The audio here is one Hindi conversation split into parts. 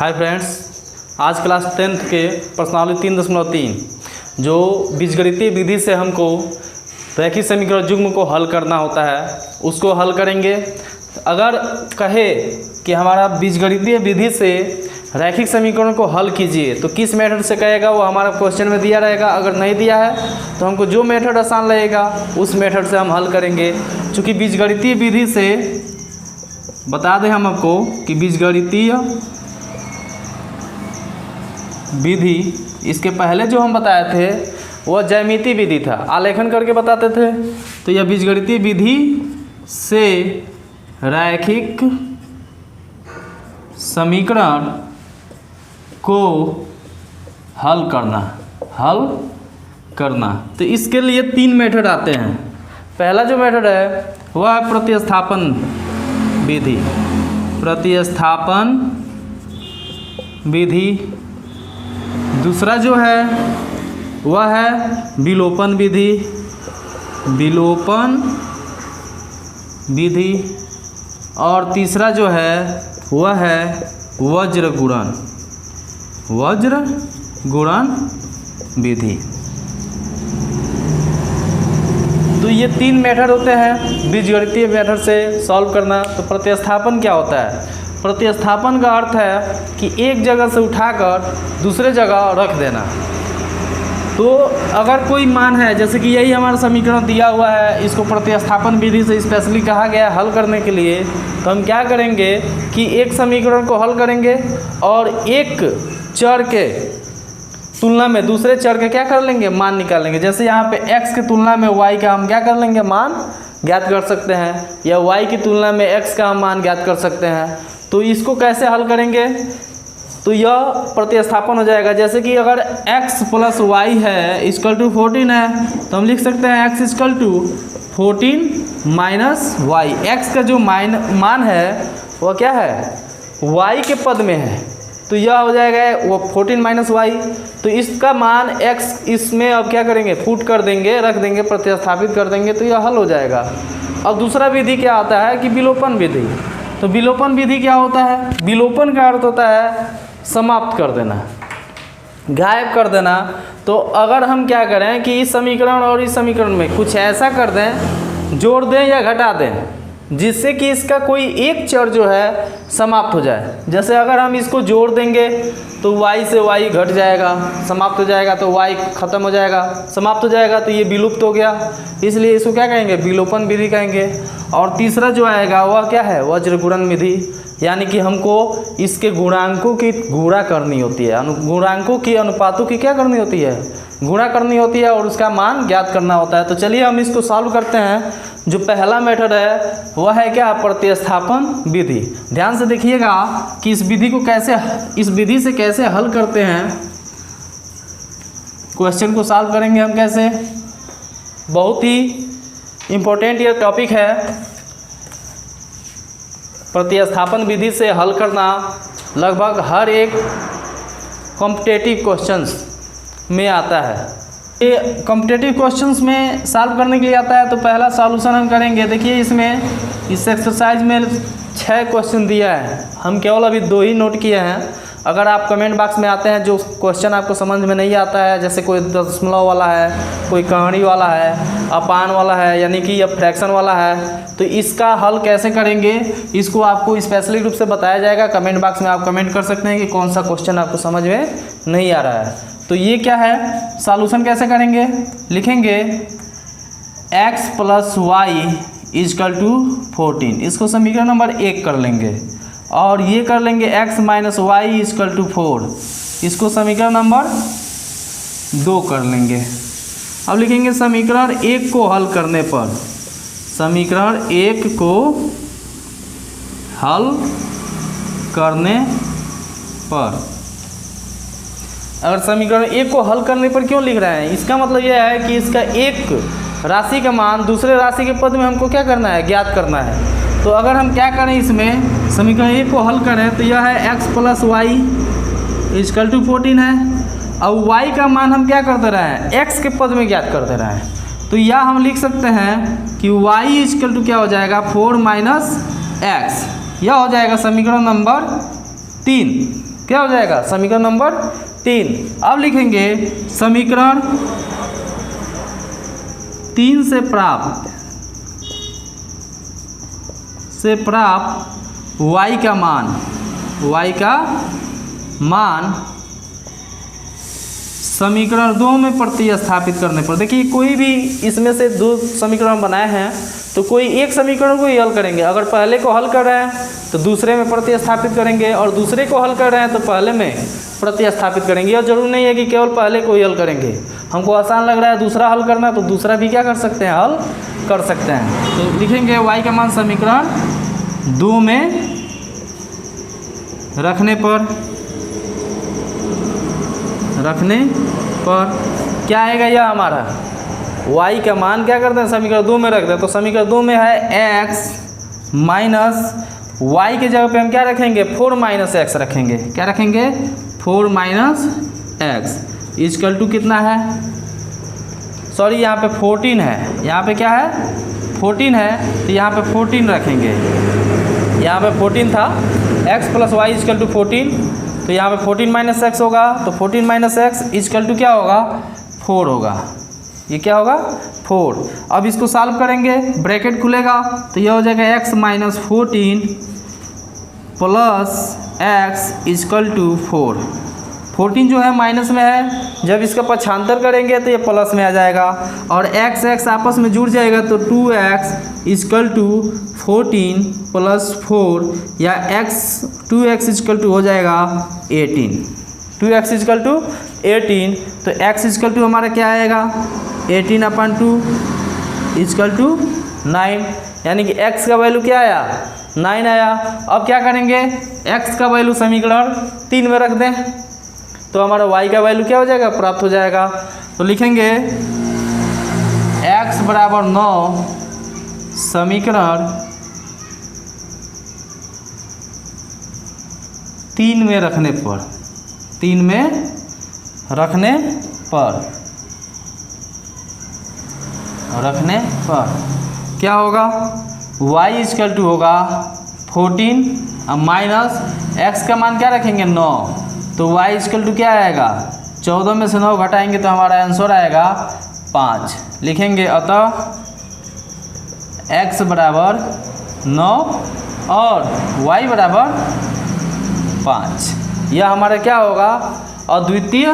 हाय फ्रेंड्स, आज क्लास 10th के प्रश्नावली 3.3 जो बीजगणितीय विधि से हमको रैखिक समीकरण युग्म को हल करना होता है उसको हल करेंगे। अगर कहे कि हमारा बीजगणितीय विधि से रैखिक समीकरण को हल कीजिए तो किस मेथड से कहेगा वो हमारा क्वेश्चन में दिया रहेगा। अगर नहीं दिया है तो हमको जो मेथड आसान लगेगा उस मेथड से हम हल करेंगे। चूँकि बीजगणितीय विधि से बता दें हम आपको कि बीजगणितीय विधि इसके पहले जो हम बताए थे वह ज्यामितीय विधि था, आलेखन करके बताते थे। तो यह बीजगणितीय विधि से रैखिक समीकरण को हल करना। तो इसके लिए 3 मेथड आते हैं। पहला जो मेथड है वह है प्रतिस्थापन विधि। दूसरा जो है वह है विलोपन विधि और तीसरा जो है वह है वज्र गुणन विधि। तो ये 3 मेथड होते हैं बीजगणितीय मेथड से सॉल्व करना। तो प्रतिस्थापन क्या होता है? प्रतिस्थापन का अर्थ है कि एक जगह से उठाकर दूसरे जगह रख देना। तो अगर कोई मान है, जैसे कि यही हमारा समीकरण दिया हुआ है, इसको प्रतिस्थापन विधि से स्पेशली कहा गया है हल करने के लिए। तो हम क्या करेंगे कि एक समीकरण को हल करेंगे और एक चर के तुलना में दूसरे चर के क्या कर लेंगे, मान निकालेंगे। जैसे यहाँ पे x की तुलना में y का हम क्या कर लेंगे, मान ज्ञात कर सकते हैं, या y की तुलना में x का हम मान ज्ञात कर सकते हैं। तो इसको कैसे हल करेंगे? तो यह प्रतिस्थापन हो जाएगा। जैसे कि अगर x + y है इक्वल टू 14 है तो हम लिख सकते हैं x = 14 - y। x का जो मान है वह क्या है, y के पद में है। तो यह हो जाएगा वो 14 - y। तो इसका मान x इसमें अब क्या करेंगे, पुट कर देंगे, रख देंगे, प्रतिस्थापित कर देंगे, तो यह हल हो जाएगा। अब दूसरा विधि क्या आता है कि विलोपन विधि। तो विलोपन विधि क्या होता है? विलोपन का अर्थ होता है समाप्त कर देना, गायब कर देना। तो अगर हम क्या करें कि इस समीकरण और इस समीकरण में कुछ ऐसा कर दें, जोड़ दें या घटा दें, जिससे कि इसका कोई एक चर जो है समाप्त हो जाए। जैसे अगर हम इसको जोड़ देंगे तो y से y घट जाएगा, समाप्त हो जाएगा, तो y खत्म हो जाएगा, समाप्त हो जाएगा, तो ये विलुप्त हो गया। इसलिए इसको क्या कहेंगे, विलोपन विधि कहेंगे। और तीसरा जो आएगा वह क्या है, वज्र गुणन विधि। यानी कि हमको इसके गुणांकों की गुणा करनी होती है, गुणांकों की अनुपातों की क्या करनी होती है, गुणा करनी होती है और उसका मान ज्ञात करना होता है। तो चलिए हम इसको सॉल्व करते हैं। जो पहला मेथड है वह है क्या, प्रतिस्थापन विधि। ध्यान से देखिएगा कि इस विधि से कैसे हल करते हैं। क्वेश्चन को सॉल्व करेंगे हम कैसे, बहुत ही इम्पोर्टेंट ये टॉपिक है। प्रतिस्थापन विधि से हल करना लगभग हर एक कॉम्पिटिटिव क्वेश्चंस में आता है। ये कॉम्पिटिटिव क्वेश्चंस में सॉल्व करने के लिए आता है। तो पहला सॉल्यूशन हम करेंगे। देखिए इसमें इस एक्सरसाइज में 6 क्वेश्चन दिया है, हम केवल अभी 2 ही नोट किए हैं। अगर आप कमेंट बॉक्स में आते हैं जो क्वेश्चन आपको समझ में नहीं आता है, जैसे कोई दशमलव वाला है, कोई कहानी वाला है, अपान वाला है, यानी कि यह फ्रैक्शन वाला है, तो इसका हल कैसे करेंगे इसको आपको स्पेशली रूप से बताया जाएगा। कमेंट बॉक्स में आप कमेंट कर सकते हैं कि कौन सा क्वेश्चन आपको समझ में नहीं आ रहा है। तो ये क्या है, सॉल्यूशन कैसे करेंगे, लिखेंगे x + y = 14, इसको समीकरण नंबर 1 कर लेंगे। और ये कर लेंगे x - y = 4, इसको समीकरण नंबर 2 कर लेंगे। अब लिखेंगे समीकरण 1 को हल करने पर, समीकरण 1 को हल करने पर, अगर समीकरण 1 को हल करने पर क्यों लिख रहे हैं, इसका मतलब यह है कि इसका एक राशि का मान दूसरे राशि के पद में हमको क्या करना है, ज्ञात करना है। तो अगर हम क्या करें, इसमें समीकरण 1 को हल करें तो यह है x + y = 14 है। अब y का मान हम क्या कर दे रहे हैं, x के पद में ज्ञात कर दे रहे हैं। तो यह हम लिख सकते हैं कि y इक्वल टू क्या हो जाएगा 4 - x। यह हो जाएगा समीकरण नंबर 3। क्या हो जाएगा, समीकरण नंबर 3। अब लिखेंगे समीकरण 3 से प्राप्त y का मान समीकरण 2 में प्रतिस्थापित करने पर। देखिए कोई भी इसमें से 2 समीकरण बनाए हैं तो कोई एक समीकरण को ही हल करेंगे। अगर पहले को हल कर रहे हैं तो दूसरे में प्रतिस्थापित करेंगे, और दूसरे को हल कर रहे हैं तो पहले में प्रतिस्थापित करेंगे। और जरूर नहीं है कि केवल पहले को ही हल करेंगे। हमको आसान लग रहा है दूसरा हल करना, तो दूसरा भी क्या कर सकते हैं, हल कर सकते हैं। तो लिखेंगे y का मान समीकरण 2 में रखने पर क्या आएगा, यह हमारा y का मान क्या करते हैं, समीकरण 2 में रख दें। तो समीकरण 2 में है x माइनस y के जगह पे हम क्या रखेंगे, 4 माइनस एक्स रखेंगे। क्या रखेंगे, 4 माइनस एक्स इजकल टू कितना है, सॉरी यहाँ पे 14 है, यहाँ पे क्या है 14 है, तो यहाँ पे 14 रखेंगे। यहाँ पे 14 था, x plus Y is equal to 14, तो यहाँ पे 14 माइनस एक्स होगा, तो 14 माइनस एक्स इजकल टू क्या होगा, 4 होगा। ये क्या होगा, 4। अब इसको सॉल्व करेंगे, ब्रैकेट खुलेगा तो यह हो जाएगा x minus 14 plus x is equal to 4। 14 जो है माइनस में है, जब इसका पक्षांतर करेंगे तो ये प्लस में आ जाएगा, और x आपस में जुड़ जाएगा तो 2x इजकल टू 14 प्लस 4, या 2x इजकल टू हो जाएगा 18। 2x इजकल टू 18, तो x इजकल टू हमारा क्या आएगा, 18/2 इजकल टू 9, यानी कि x का वैल्यू क्या आया, 9 आया। अब क्या करेंगे, x का वैल्यू समीकरण 3 में रख दें तो हमारा y का वैल्यू क्या हो जाएगा, प्राप्त हो जाएगा। तो लिखेंगे x बराबर 9 समीकरण 3 में रखने पर क्या होगा, y इजकल टू होगा 14 माइनस x का मान क्या रखेंगे 9, तो y इजकल टू क्या आएगा, 14 में से 9 घटाएंगे तो हमारा आंसर आएगा 5। लिखेंगे अतः x बराबर 9 और y बराबर 5। यह हमारा क्या होगा, अद्वितीय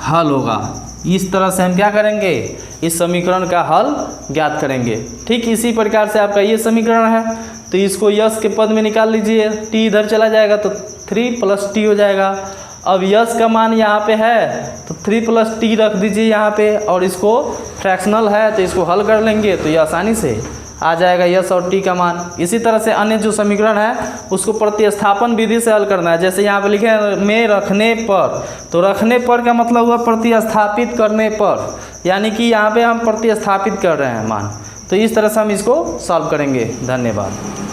हल होगा। इस तरह से हम क्या करेंगे, इस समीकरण का हल ज्ञात करेंगे। ठीक इसी प्रकार से आपका ये समीकरण है, तो इसको यस के पद में निकाल लीजिए, t इधर चला जाएगा तो 3 + t हो जाएगा। अब यस का मान यहाँ पे है तो 3 + t रख दीजिए यहाँ पे, और इसको फ्रैक्शनल है तो इसको हल कर लेंगे तो ये आसानी से आ जाएगा यस और टी का मान। इसी तरह से अन्य जो समीकरण है उसको प्रतिस्थापन विधि से हल करना है। जैसे यहाँ पे लिखे हैं में रखने पर, तो रखने पर का मतलब हुआ प्रतिस्थापित करने पर, यानी कि यहाँ पे हम प्रतिस्थापित कर रहे हैं मान। तो इस तरह से हम इसको सॉल्व करेंगे। धन्यवाद।